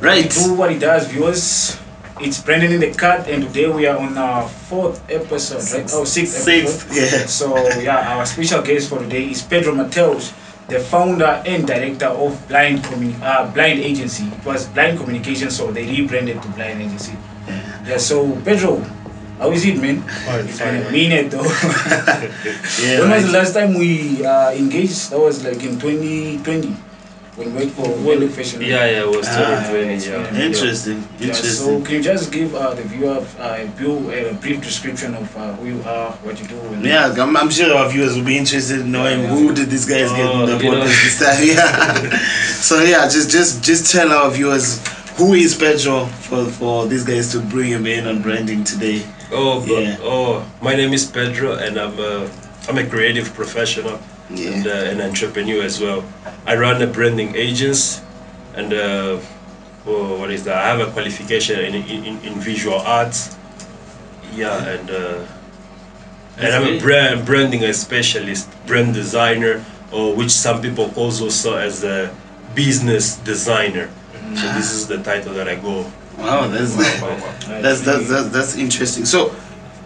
Right. Do what he does, viewers. It's Brendon in the cut, and today we are on our 4th episode, right? Oh, 6th episode. Yeah. So yeah, our special guest for today is Pedro Mateus, the founder and director of Blind Agency. It was Blind Communication, so they rebranded to Blind Agency. Yeah. So Pedro, how is it, man? It's been a minute though. Yeah, when was the last time we engaged? That was like in 2020. When we went for Windhoek Fashion. Yeah, it was 2020. Yeah. Interesting. Yeah, so can you just give the viewer a brief description of who you are, what you do? Yeah, I'm sure our viewers will be interested in knowing who did these guys get in the podcast this time. Yeah. So yeah, just tell our viewers who is Pedro for these guys to bring him in on branding today. My name is Pedro, and I'm a creative professional. Yeah. And an entrepreneur as well. I run a branding agency, and what is that? I have a qualification in visual arts. Yeah, and I'm a branding specialist, brand designer, or which some people call also as a business designer. So this is the title that I go. Wow, that's interesting. So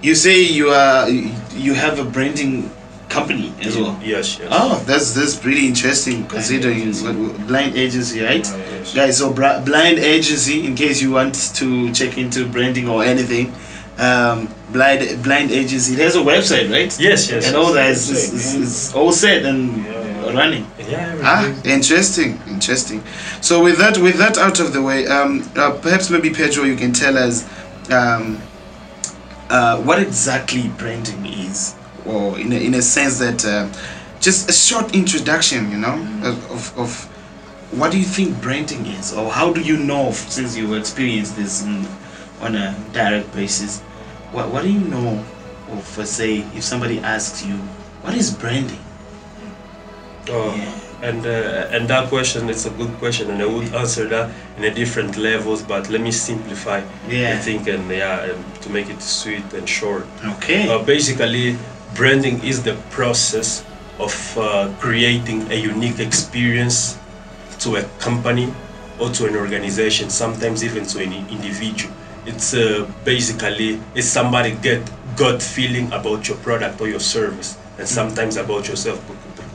you say you have a branding company as well. Yes. Oh, that's pretty interesting considering Blind Agency, right? Yes. Guys, so Blind Agency, in case you want to check into branding or anything, Blind Agency, it has a website, right? Yes. And all that is all set and running. Yeah. Interesting. So with that out of the way, perhaps maybe Pedro, you can tell us what exactly branding is. Or in a sense that just a short introduction, of what do you think branding is, or how do you know, since you've experienced this on a direct basis, what do you know of, say, if somebody asks you, what is branding? And that question, it's a good question, and I would answer that in a different levels, but let me simplify I think, and to make it sweet and short. Okay. Basically, branding is the process of creating a unique experience to a company or to an organization, sometimes even to an individual. It's basically, it's somebody get gut feeling about your product or your service, and sometimes about yourself,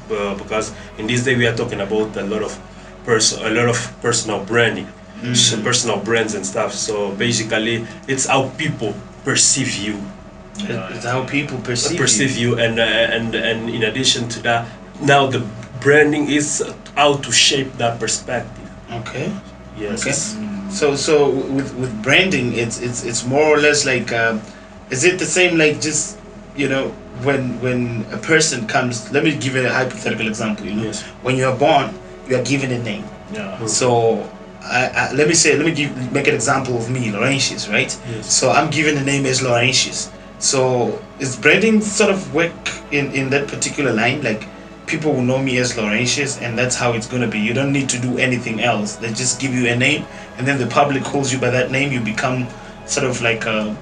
because in this day we are talking about a lot of personal branding, so personal brands and stuff. So basically, it's how people perceive you. It's how people perceive you, and in addition to that, now the branding is how to shape that perspective. Okay. Yes. Okay. So with branding, it's more or less like, is it the same like just when a person comes? Let me give you a hypothetical example. Yes. When you are born, you are given a name. Yeah. So let me make an example of me, Laurentius, right? Yes. So I'm given the name as Laurentius. So is branding sort of work in that particular line? Like people will know me as Laurentius, and that's how it's gonna be. You don't need to do anything else. They just give you a name, and then the public calls you by that name. You become sort of like a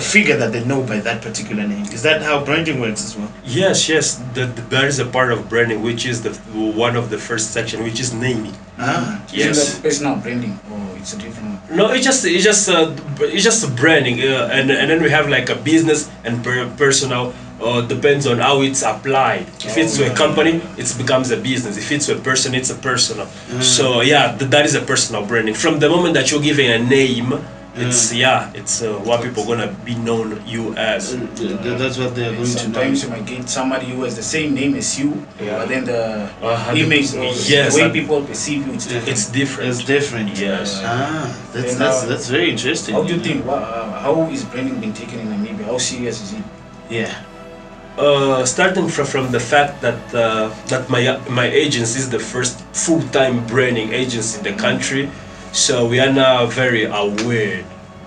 figure that they know by that particular name. Is that how branding works as well? Yes. There is a part of branding which is one of the first section, which is naming. Yes. It's not branding. It's a different. No, it's just branding, and then we have like a business and personal. Depends on how it's applied. If it's to a company, it becomes a business. If it's to a person, it's a personal. So that is a personal branding. From the moment that you're giving a name, it's what people gonna be known you as. That's what they're going to know. Sometimes you might get somebody who has the same name as you, but then the image, the way people perceive you, it's different. It's different. Yes. That's very interesting. How do you think? How is branding being taken in Namibia? How serious is it? Yeah. Starting from the fact that my agency is the first full-time branding agency in the country. So we are now very aware.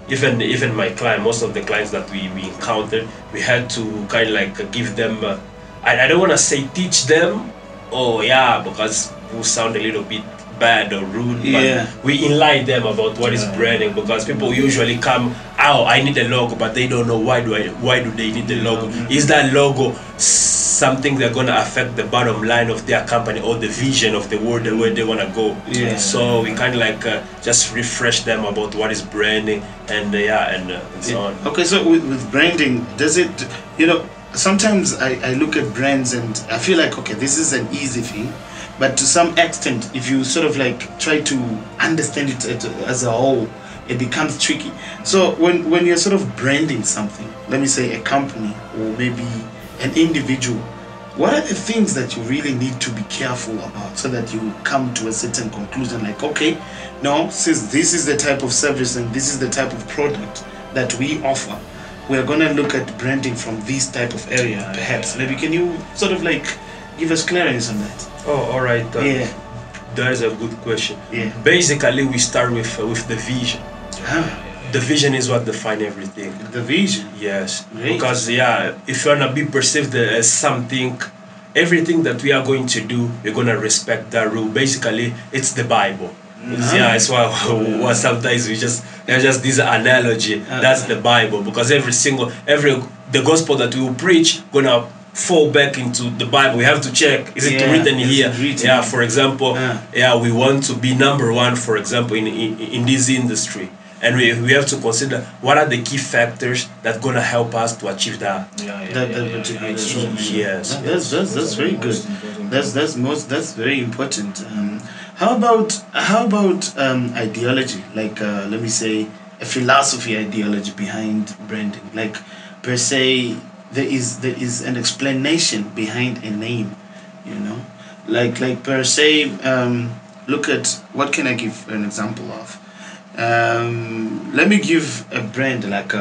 Even my client, most of the clients that we encountered, we had to kind of like give them. I don't want to say teach them. Because we sound a little bit bad or rude. But we enlighten them about what is branding, because people usually come, I need a logo, but they don't know why do they need the logo. Is that logo something that's gonna affect the bottom line of their company or the vision of the world and where they wanna go. Yeah. So we kind of like just refresh them about what is branding and so on. Okay, so with branding, does it, you know, sometimes I look at brands and I feel like, okay, this is an easy thing, but to some extent, if you sort of like try to understand it as a whole, it becomes tricky. So when you're sort of branding something, let me say a company or maybe an individual, what are the things that you really need to be careful about so that you come to a certain conclusion like, okay, no, since this is the type of service and this is the type of product that we offer, we're going to look at branding from this type of area, perhaps. Maybe can you sort of like give us clearance on that? Oh, all right. Yeah. That is a good question. Yeah. Basically, we start with the vision. The vision is what defines everything. The vision? Yes. Great. Because, if you want to be perceived as something, everything that we are going to do, we're going to respect that rule. Basically, it's the Bible. It's why sometimes there's just this analogy. That's the Bible. Because the gospel that we will preach, going to fall back into the Bible. We have to check, is it written here? Written. For example, we want to be number one, for example, in this industry. And we have to consider what are the key factors that gonna help us to achieve that. Yes. That's very good. That's very important. How about ideology? Like let me say a philosophy ideology behind branding. Like per se, there is an explanation behind a name. You know, like per se. Look at what can I give an example of? Let me give a brand like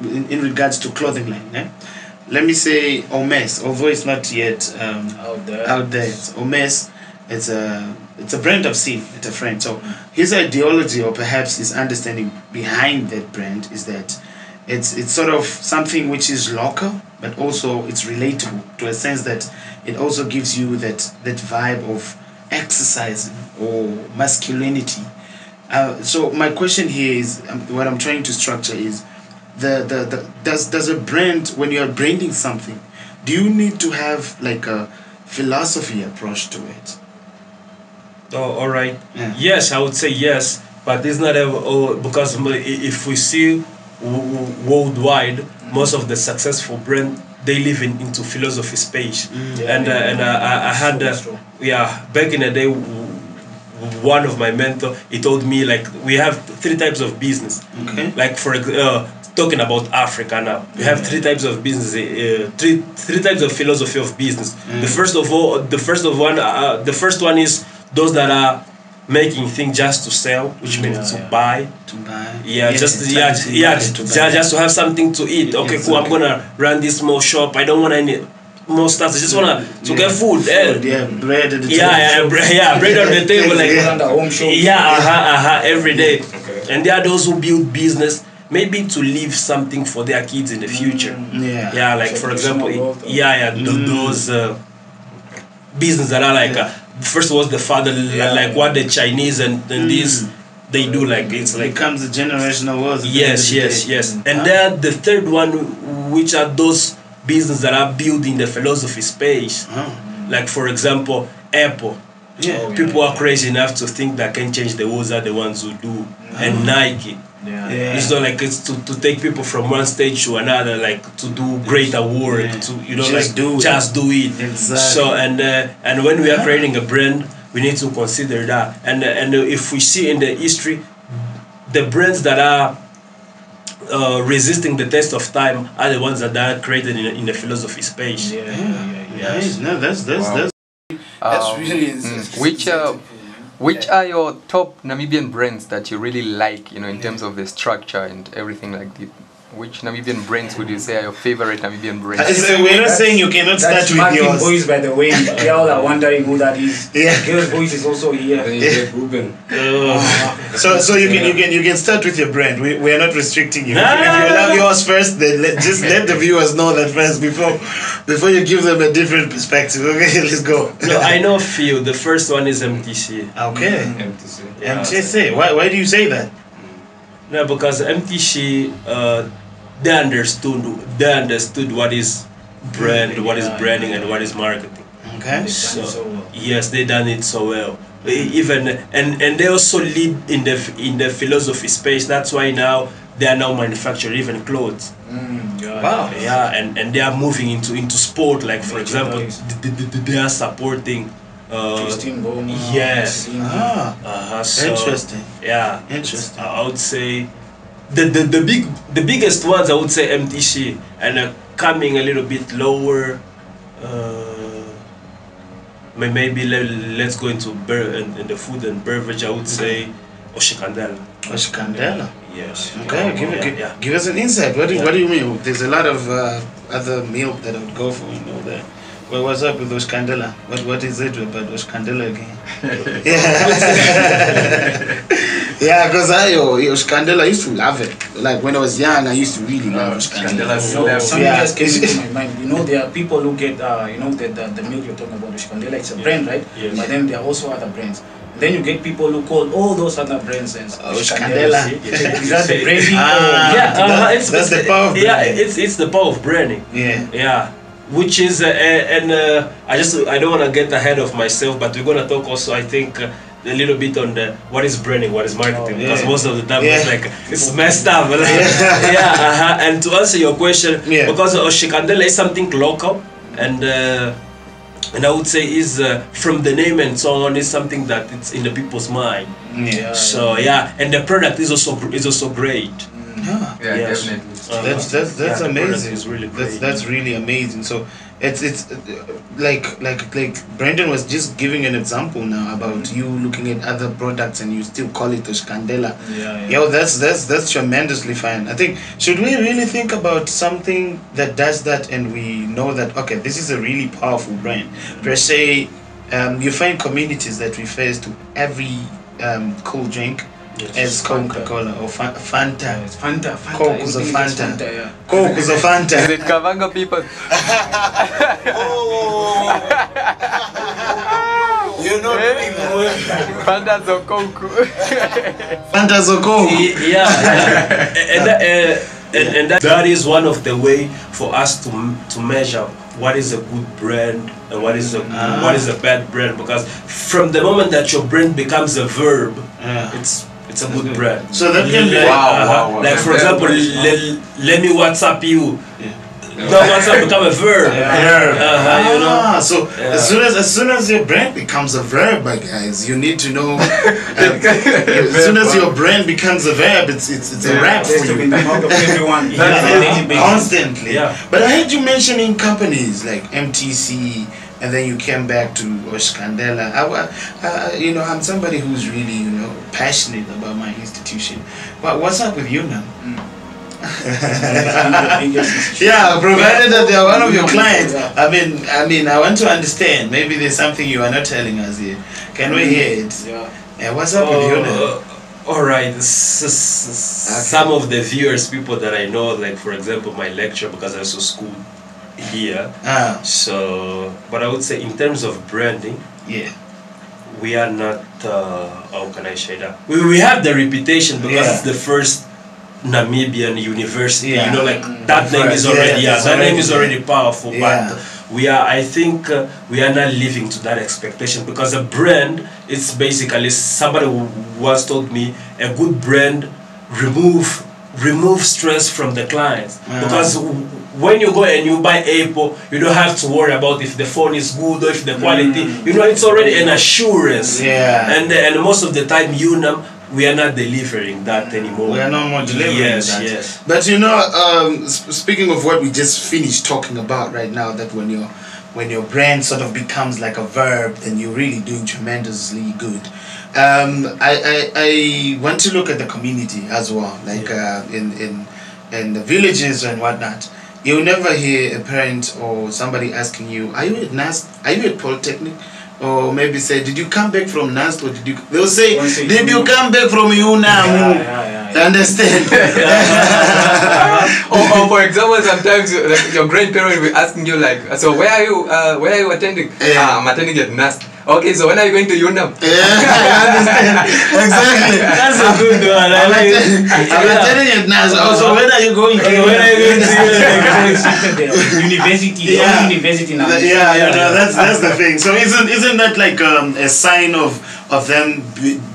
in regards to clothing line. Let me say Omes, although it's not yet out there. It's Omes. It's a brand I've seen. It's a friend. So his ideology, or perhaps his understanding behind that brand, is that it's sort of something which is local, but also it's relatable to a sense that it also gives you that vibe of exercising or masculinity. So my question here is, what I'm trying to structure is, does a brand, when you are branding something, do you need to have like a philosophy approach to it? Oh, all right. Yeah. Yes, I would say yes, but it's not because if we see worldwide, most of the successful brand, they live into philosophy space. I had back in the day, one of my mentor, he told me like we have 3 types of business. Okay. Like for talking about Africa now, we have 3 types of business, three types of philosophy of business. The first one is those that are making things just to sell, which means to buy. Just to have something to eat. Okay, cool. I'm gonna run this small shop. I don't want any more stuff. I just wanna get food. Bread at the table. Bread on the table, like every day. Okay. And there are those who build business maybe to leave something for their kids in the future. Like for example, those business that are like first was the father, like what the Chinese and this they do, like it's like becomes a generational wealth. Yes. And then the third one, which are those business that are building the philosophy space. Like for example, Apple. People are crazy enough to think that can change the world are the ones who do. And Nike. It's not like it's to take people from one stage to another, like to do greater work, to just do it. Exactly. So and when we are creating a brand, we need to consider that. And if we see in the history, the brands that are resisting the test of time are the ones that are created in the philosophy space. Yes. No, that's really which are your top Namibian brands that you really like, in terms of the structure and everything like that? Which Namibian brands would you say are your favorite Namibian brands? We're not saying you cannot start with yours. Voice, by the way, they all are wondering who that is. Girl's voice is also here. Ruben. So you can start with your brand. We are not restricting you. If you love yours first, then let the viewers know that first before you give them a different perspective. Okay, let's go. No, I know a few. The first one is MTC. Okay. MTC. Why do you say that? No, because MTC, they understood what is brand, what is branding and what is marketing. Okay. So yes, they done it so well. Even and they also lead in the philosophy space. That's why now they are now manufacturing even clothes. Wow. Yeah, and they are moving into sport. Like for example, they are supporting. Christine Goma. Yes. So, interesting. Yeah. Interesting. I would say the biggest ones I would say MTC, and coming a little bit lower. Maybe let's go into in the food and beverage. I would say Oshikandela. Oshikandela. Yes. Okay, give us an insight. What do you mean? There's a lot of other milk that I would go for, you know that. Well, what's up with Oshikandela? What is it about Oshikandela again? Yeah, because Oshikandela, I used to love it. Like when I was young, I used to really love Oshikandela. Something else came into my mind. You know, there are people who get, you know, the milk you're talking about, Oshikandela, it's a brand, right? Yes. But then there are also other brands. And then you get people who call all those other brands as Oshikandela. Is that the branding? That's the power of branding. Yeah, it's the power of branding. Yeah. Which is I don't want to get ahead of myself, but we're gonna talk also, I think, a little bit on the what is branding, what is marketing, because most of the time it's like it's messed up. Like, And to answer your question, because Oshikandela is something local, and I would say is from the name and so on, is something that it's in the people's mind. So and the product is also great. Definitely. That's amazing. Is really great. That's really amazing. So it's like Brendon was just giving an example now about you looking at other products and you still call it Oshikandela. Yo, that's tremendously fine. I think, should we really think about something that does that and we know that okay, this is a really powerful brand per se? You find communities that refers to every cool drink as Coca-Cola or Fanta. It's Fanta. Coke is a Fanta. Coke is a Fanta. Is it Kavanga people? You know Fanta or Coke. Fanta or Coke. And that is one of the way for us to measure what is a good brand and what is a bad brand, because from the moment that your brand becomes a verb, it's a good brand. So that can be wow. Like for example, let me WhatsApp you. Now WhatsApp become a verb. You know. So as soon as your brand becomes a verb, my guys, you need to know. As soon as your brand becomes a verb, it's a rap for you. In the mouth of everyone. Constantly. But I heard you mentioning companies like MTC. And then you came back to Oshikandela. You know, I'm somebody who's really, you know, passionate about my institution. But what's up with you now? Provided that they are one of your clients. I mean, I want to understand. Maybe there's something you are not telling us here. Can we hear it? What's up with you now? All right. Some of the viewers, people that I know, like for example, my lecture, because I also school here. So, but I would say in terms of branding, we are not. How can I say that? We have the reputation because it's the first Namibian university. You know, like that name is already that name is already powerful. But we are. I think we are not living to that expectation, because a brand, it's basically, somebody once told me, a good brand remove stress from the clients, because when you go and you buy Apple, you don't have to worry about if the phone is good or if the quality. You know, it's already an assurance. And most of the time, we are not delivering that anymore. We are no more delivering that. Yes. But you know, speaking of what we just finished talking about right now, that when your brand sort of becomes like a verb, then you're really doing tremendously good. I want to look at the community as well, like in the villages and whatnot. You'll never hear a parent or somebody asking you, are you at NAST? Are you at Polytechnic? Or maybe say, did you come back from NAST? Or they'll say, did you come back from UNAM? Understand? or for example, sometimes your grandparents will be asking you like, so where are you attending? I'm attending at NAST. Okay, so when are you going to Unam? Yeah, I understand. Exactly. That's a good one. I'm telling you now. So when are you going to? When are you going to? University. Yeah. University now. That's the thing. So isn't that like a sign of them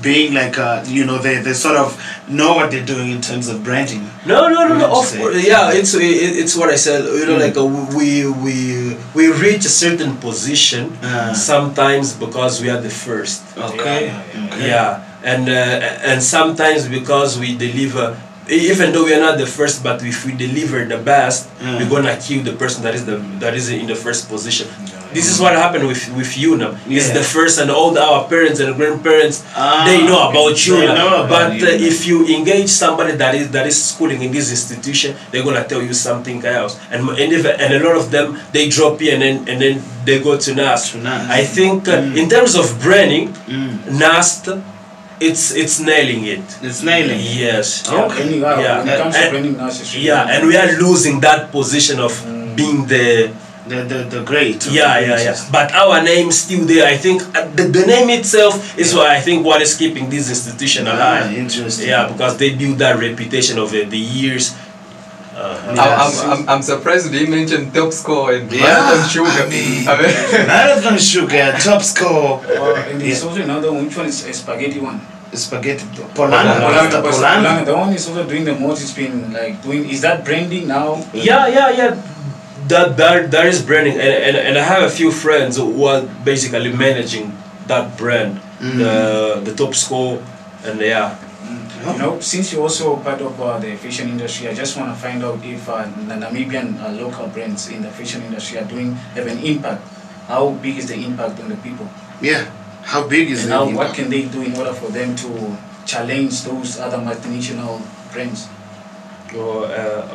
being like they sort of know what they're doing in terms of branding? No. Of course, yeah. It's what I said. Like we reach a certain position sometimes because we are the first. Okay. Yeah. And sometimes because we deliver. Even though we are not the first, but if we deliver the best, we're gonna kill the person that is in the first position. This is what happened with UNAM. It's the first, and all our parents and grandparents they know about UNAM. But if you engage somebody that is schooling in this institution, they're gonna tell you something else. And a lot of them they drop here and then they go to NAST. I think in terms of branding, NAST. It's nailing it. It's nailing. Yes. Okay. When it comes to branding, and we are losing that position of being the great. Yeah. But our name still there. I think the name itself is what is keeping this institution alive. Interesting. Yeah, because they build that reputation over the years. I'm surprised they mentioned top score and marathon sugar. Marathon sugar, top score. And there's also another one. Which one is a spaghetti one? Spaghetti Polana. Polana. The one is also doing the most. It's been like doing. Is that branding now? Yeah. That is branding, and I have a few friends who are basically managing that brand, the top score, and Since you're also part of the fashion industry, I just want to find out if the Namibian local brands in the fashion industry have an impact. How big is the impact on the people? Yeah, how big is the impact? What can they do in order for them to challenge those other multinational brands? Oh,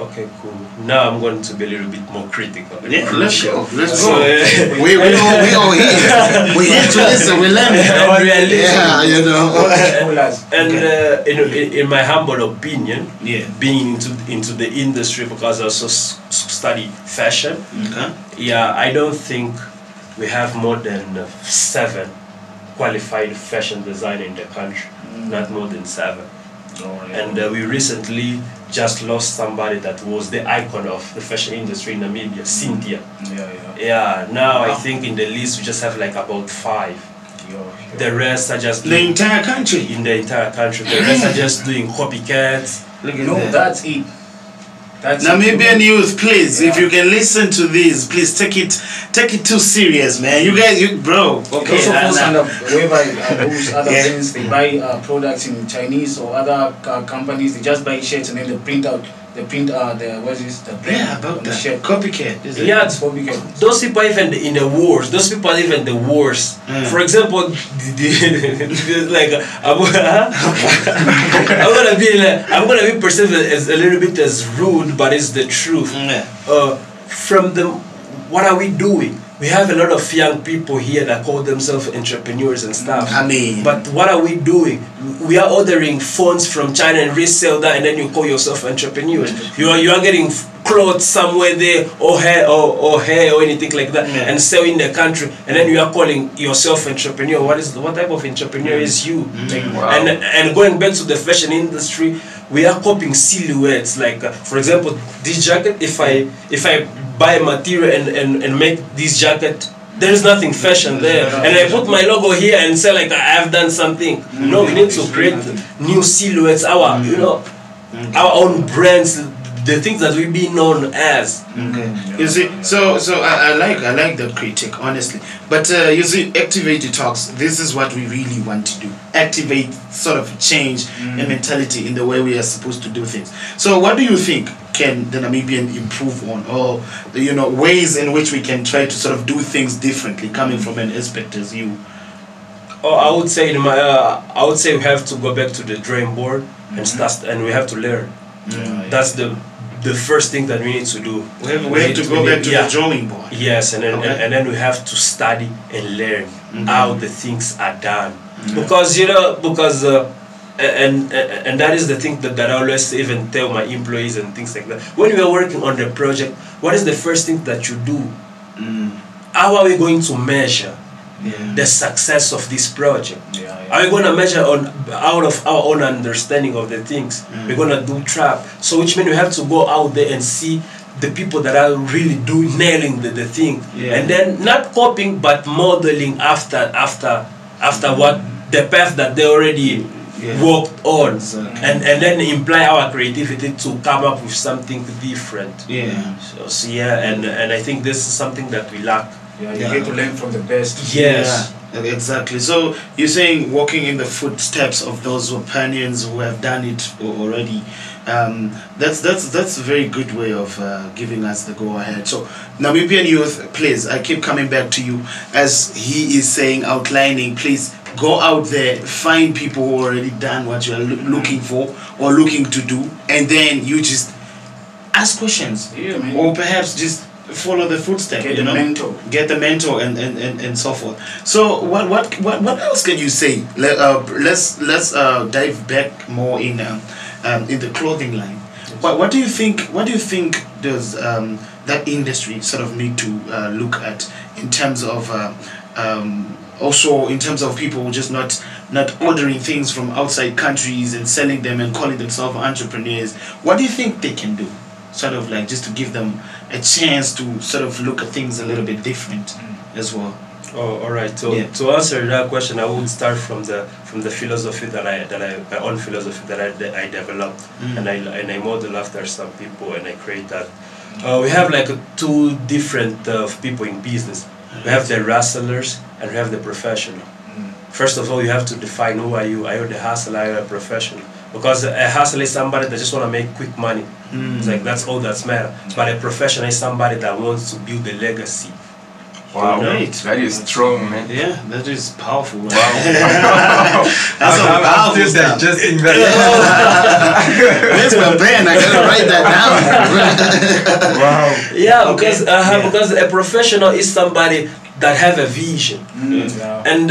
okay, cool. Now I'm going to be a little bit more critical. Yeah, let's go. We all here. We here to listen. We learn. And in my humble opinion, being into the industry, because I also study fashion. I don't think we have more than 7 qualified fashion designers in the country. Not more than 7. And we recently just lost somebody that was the icon of the fashion industry in Namibia, Cynthia. Now I think in the list we just have like about 5. The rest are just the entire country. In the entire country, the rest are just doing copycats. That's it. Namibian youth, please, if you can listen to this, please take it too serious, man. You guys, bro. Okay. Also falls under whereby those other brands, they buy products in Chinese or other companies. They just buy shirts and then they print the brand about on the that shirt. Copycat. Is it? Yeah, it's copycat. Those people even in the wars. Those people are even the worst. For example, like I'm gonna be perceived as a little bit as rude, but it's the truth. What are we doing? We have a lot of young people here that call themselves entrepreneurs and stuff. But what are we doing? We are ordering phones from China and resell that, and then you call yourself entrepreneurs. You are getting clothes somewhere there, or hair or anything like that, and sell in the country, and then you are calling yourself entrepreneur. What type of entrepreneur is you? And going back to the fashion industry, we are copying silhouettes. Like for example, this jacket. If I buy a material and make this jacket, there is nothing fashion there, and I put my logo here and say like I have done something. No, we need to create new silhouettes, our own brands, the things that we be known as. You see, so I like that critique, honestly. But you see, Activate Detox, this is what we really want to do. Activate, sort of change a mentality in the way we are supposed to do things. So what do you think can the Namibian improve on, or ways in which we can try to sort of do things differently, coming from an aspect as you? I would say we have to go back to the drawing board and start, and we have to learn. That's the first thing that we need to do. We have to go back to the drawing board. Yes, and then we have to study and learn how the things are done. Because and that is the thing that I always even tell my employees and things like that. When we are working on the project, what is the first thing that you do? How are we going to measure the success of this project. Yeah. Are we gonna measure out of our own understanding of the things? We're gonna do trap. So which means we have to go out there and see the people that are really nailing the thing, and then not copying but modeling after what the path that they already worked on, and then imply our creativity to come up with something different. So and I think this is something that we lack. You get to learn from the best. Yes. Exactly. So you're saying walking in the footsteps of those pioneers who have done it already. That's a very good way of giving us the go ahead. So Namibian youth, please, I keep coming back to you as he is saying, outlining, please go out there, find people who already done what you are looking for or looking to do, and then you just ask questions, or perhaps just follow the footsteps. Get the mentor. Get the mentor and so forth. So what else can you say? Let's dive back more in the clothing line. What do you think? What do you think does that industry sort of need to look at in terms of also in terms of people just not ordering things from outside countries and selling them and calling themselves entrepreneurs? What do you think they can do? Sort of like just to give them a chance to sort of look at things a little bit different as well. Oh, all right. So to answer that question, I would start from the philosophy that I my own philosophy that I developed, and I model after some people, and I create that. We have like two different people in business. We have the hustlers and we have the professional. First of all, you have to define who are you. Are you the hustler? Are you a professional? Because a hustler is somebody that just want to make quick money. It's like that's all that's matter. But a professional is somebody that wants to build a legacy. Wow, Right. that is strong, man. Yeah, that is powerful. Wow. That's some I'm powerful still stuff. digesting that. Where's my pen? I gotta write that down. Wow. Yeah, because a professional is somebody that have a vision, and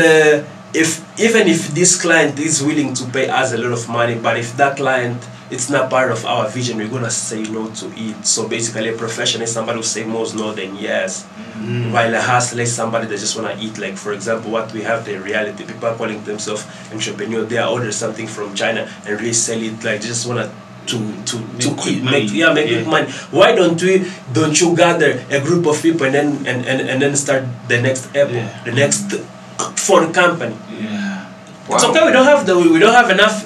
even if this client is willing to pay us a lot of money, but if that client it's not part of our vision, we're gonna say no to it. So basically, a professional is somebody who say more no than yes. While a hustler is somebody that just wanna eat. Like for example, what we have the reality, people are calling themselves entrepreneur. They are order something from China and resell it. Like they just wanna to make quick money. Why don't you gather a group of people and then start the next Apple, the next phone company? Wow. It's okay. We don't have enough.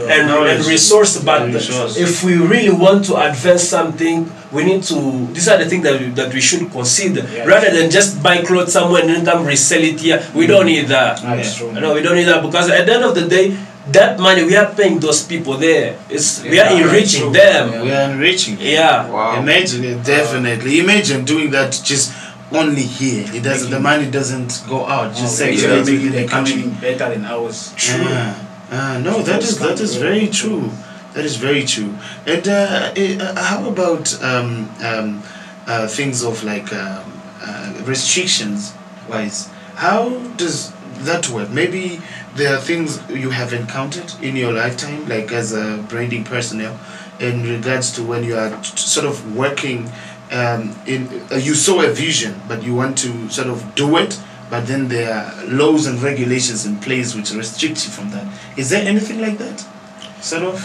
And resource, but if we really want to advance something, we need to. These are the things that we should consider, rather than just buy clothes somewhere and then come resell it here. We don't need that. That's true. No, we don't need that, because at the end of the day, that money we are paying those people there. We are enriching them. We are enriching. Yeah. Wow. Imagine it, definitely. Imagine doing that just only here. It doesn't. The money doesn't go out. Just circulating in the country. Better than ours. True. No, that is very true. That is very true. And how about things of like restrictions wise? How does that work? Maybe there are things you have encountered in your lifetime, like as a branding personnel, in regards to when you are sort of working you saw a vision, but you want to sort of do it, but then there are laws and regulations in place which restrict you from that. Is there anything like that? Sort of?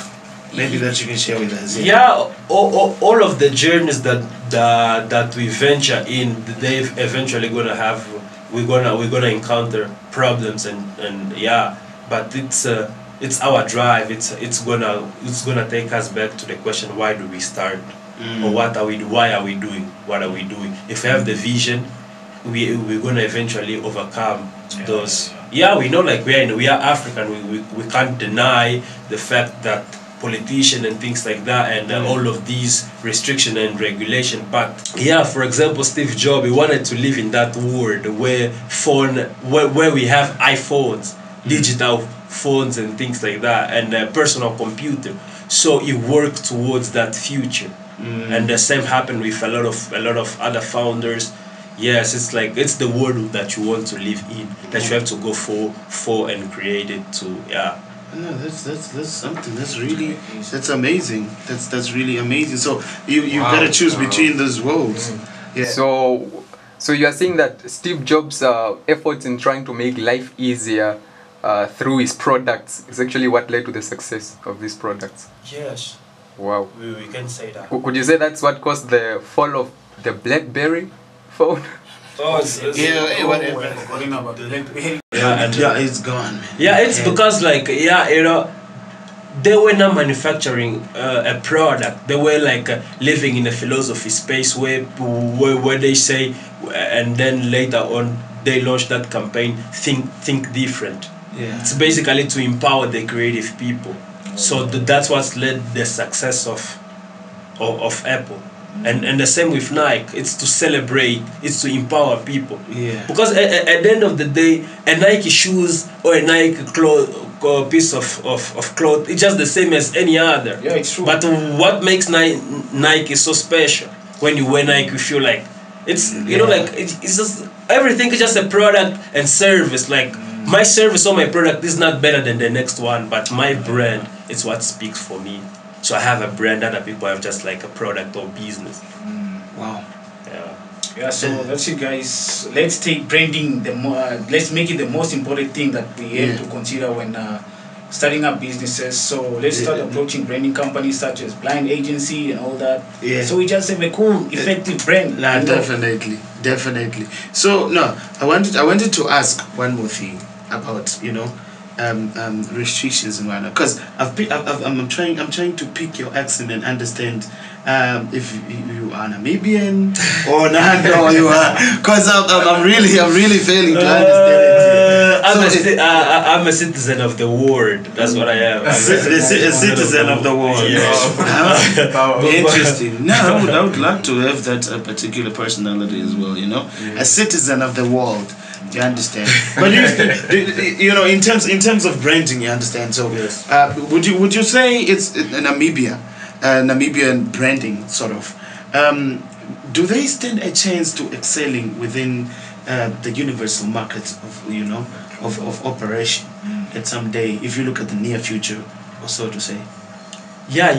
Maybe that you can share with us. Yeah, all of the journeys that we venture in, they eventually gonna have. We're gonna encounter problems and but it's our drive. It's gonna take us back to the question: why do we start? Or why are we doing what are we doing? If we have the vision, we're gonna eventually overcome those. We know, like we are African. We can't deny the fact that politician and things like that and all of these restriction and regulation. But for example, Steve Jobs, he wanted to live in that world where we have iPhones, digital phones and things like that, and a personal computer. So he worked towards that future. And the same happened with a lot of other founders. Yes, it's like it's the world that you want to live in, that you have to go for and create it to. No, that's something. That's amazing. That's really amazing. So you gotta choose between those worlds. So So you are saying that Steve Jobs' efforts in trying to make life easier through his products is actually what led to the success of these products? Yes, Wow. we can say that. Could you say that's what caused the fall of the BlackBerry phone? Yeah, whatever. Yeah, It's gone, man. Yeah, it's because like they were not manufacturing a product. They were like living in a philosophy space where they say, and then later on they launched that campaign, think different. Yeah. It's basically to empower the creative people. So that's what's led the success of Apple. And the same with Nike. It's to celebrate. It's to empower people. Yeah. Because at the end of the day, a Nike shoes or a Nike piece of cloth, it's just the same as any other. Yeah, it's true. But what makes Nike so special? When you wear Nike, you feel like it's like it's just everything is just a product and service. Like my service or my product is not better than the next one, but my brand is what speaks for me. So I have a brand, other people have just like a product or business. Wow. Yeah, so that's it, guys. Let's take branding let's make it the most important thing that we have to consider when starting up businesses. So let's start approaching branding companies such as Blind Agency and all that. Yeah. So we just have a cool, effective brand. Nah, definitely. So no, I wanted to ask one more thing about restrictions and whatnot, because I'm trying to pick your accent and understand if you are Namibian or not, or you are, because I'm really failing to understand it. I'm a citizen of the world. That's what I am. A citizen of the world. Interesting. No, I would like to have that particular personality as well. A citizen of the world. You understand? But in terms of branding, you understand. So, would you say it's Namibian branding sort of? Do they stand a chance to excelling within the universal market of operation at some day, if you look at the near future, or so to say? Yeah,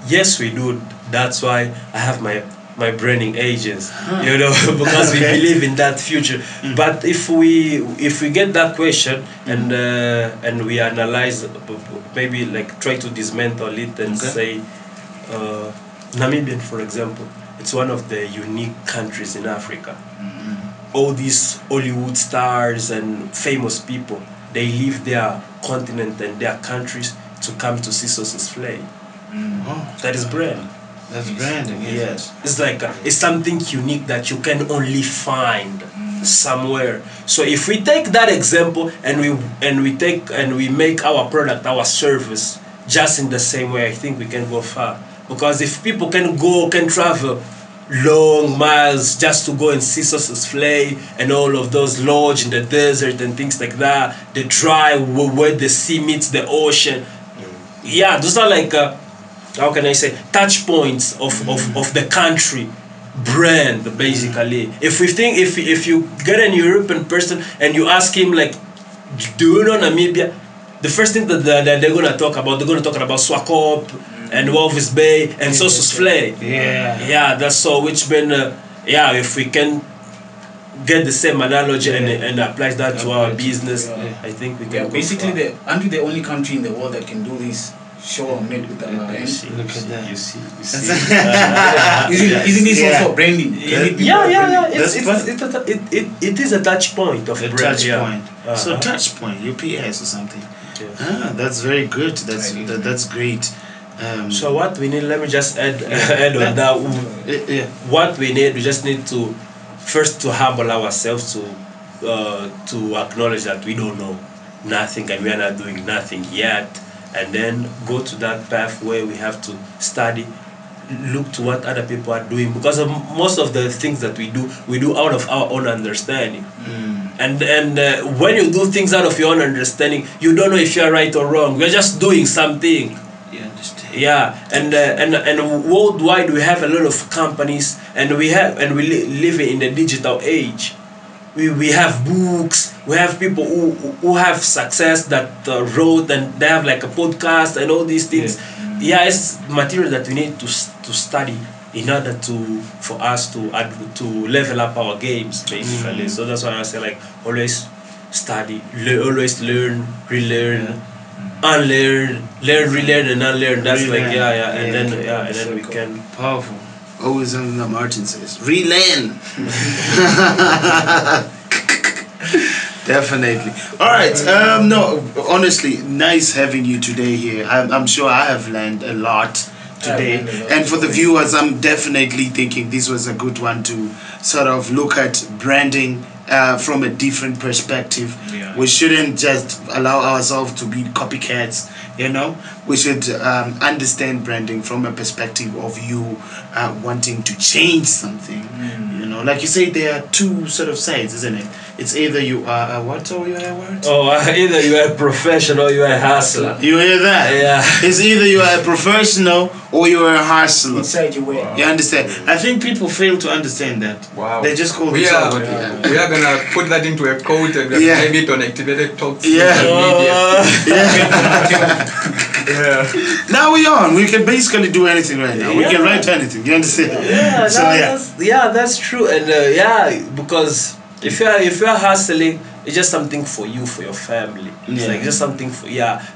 yes, we do. That's why I have my branding agents, because we believe in that future. But if we get that question and we analyze, maybe like try to dismantle it and say, Namibian, for example, it's one of the unique countries in Africa. All these Hollywood stars and famous people, they leave their continent and their countries to come to see Sources Flay. That is brand. That's branding. Yes, it's like it's something unique that you can only find somewhere. So if we take that example and we make our product, our service just in the same way, I think we can go far. Because if people can travel long miles just to go and see Sources Flay and all of those lodge in the desert and things like that, the drive where the sea meets the ocean, those are like how can I say, touch points of the country brand, basically. If you get a European person and you ask him like, do you know Namibia? The first thing that they're gonna talk about Swakop and Walvis Bay and Sources Flay. That's so. Which mean if we can get the same analogy and apply that to our business, I think we can. Basically, aren't we the only country in the world that can do this? Show on it with the Look at that. You see. Isn't this also branding? It is a touch point of brand. Touch point. So touch point, UPS or something. That's very good. That's great. So what we need, let me just add on that. What we need, we just need to first to humble ourselves to acknowledge that we don't know nothing and we are not doing nothing yet. And then go to that path where we have to study, look to what other people are doing, because of most of the things that we do out of our own understanding. And when you do things out of your own understanding, you don't know if you're right or wrong. We're just doing something. You understand? Yeah, and worldwide we have a lot of companies, and we live in the digital age. We have books, we have people who have success that wrote, and they have like a podcast and all these things. It's material that we need to study in order for us to level up our games, basically. So that's why I say, like, always study, always learn, relearn, unlearn, learn, relearn, and unlearn. That's Relearn. like and then we can powerful. Always something that Martin says. Relearn. Definitely. All right. No, honestly, nice having you today here. I'm sure I have learned a lot today. And for the viewers, I'm definitely thinking this was a good one to sort of look at branding from a different perspective. Yeah. We shouldn't just allow ourselves to be copycats, you know. We should understand branding from a perspective of you wanting to change something. You know, like you say, there are two sort of sides, isn't it? It's either you are a what or you are a what? Oh, either you are a professional or you are a hustler. You hear that? Yeah. It's either you are a professional or you are a hustler. Inside you wear. You understand? I think people fail to understand that. Wow. They just call we are, themselves. we are gonna put that into a quote and Yeah. maybe it on activated talks. Yeah. social media. Yeah. Now we on. We can basically do anything right now. We can write anything. You understand? Yeah, So that's true. And because if you're hustling, it's just something for you, for your family. It's Yeah. like just something for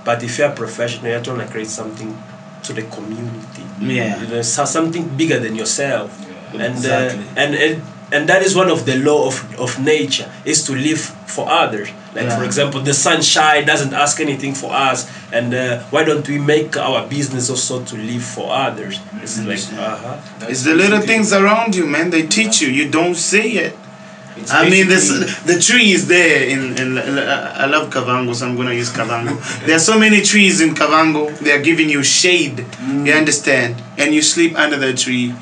But if you're a professional, you're trying to create something to the community. Yeah. You know, something bigger than yourself. Yeah. And Exactly. and that is one of the law of nature, is to live for others. Like, for Yeah. example, the sunshine doesn't ask anything for us, and why don't we make our business also to live for others? It's like It's the little things around you, man. They teach you. You don't see it. It's I mean, basically- the tree is there in I love Kavango, so I'm gonna use Kavango. There are so many trees in Kavango. They are giving you shade. You understand? And you sleep under the tree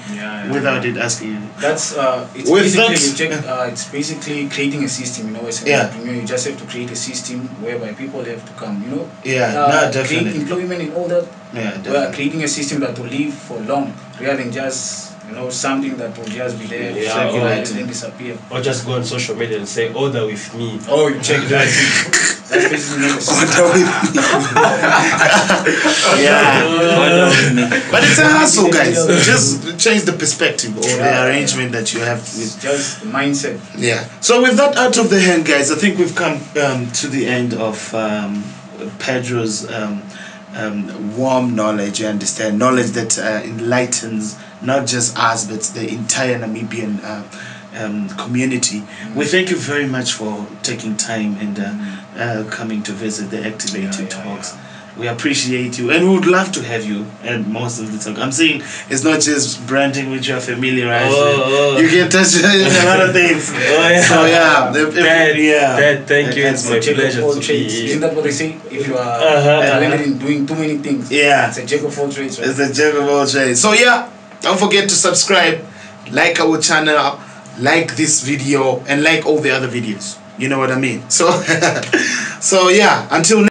without it asking you. That's it's With basically that- you check, it's basically creating a system. You know, as an Yeah. entrepreneur, you just have to create a system whereby people have to come. You know, Yeah, no, create definitely. employment and all that. Yeah, We are definitely. creating a system that will live for long, rather than just something that will just be there, Yeah, circulate oh. and then disappear. or just go on social media and say, order with me. Oh, you check that. That's basically not a system. Yeah. But it's a hustle, guys. Just change the perspective or the arrangement that you have with. It's just the mindset. Yeah. So with that out of the hand, guys, I think we've come to the end of Pedro's warm knowledge. You understand, knowledge that enlightens not just us but the entire Namibian community. We thank you very much for taking time and coming to visit the Activated Talks. We appreciate you, and we would love to have you at most of the time. I'm saying it's not just branding which you are familiarized with. You can touch a lot of things. So Thank you. It's my Jack of pleasure all to trades. be Isn't that what they say? If you are talented in doing too many things, Yeah. it's a jack of all trades, right? It's the jack of all trades. So don't forget to subscribe, like our channel, like this video, and like all the other videos. You know what I mean? So, until next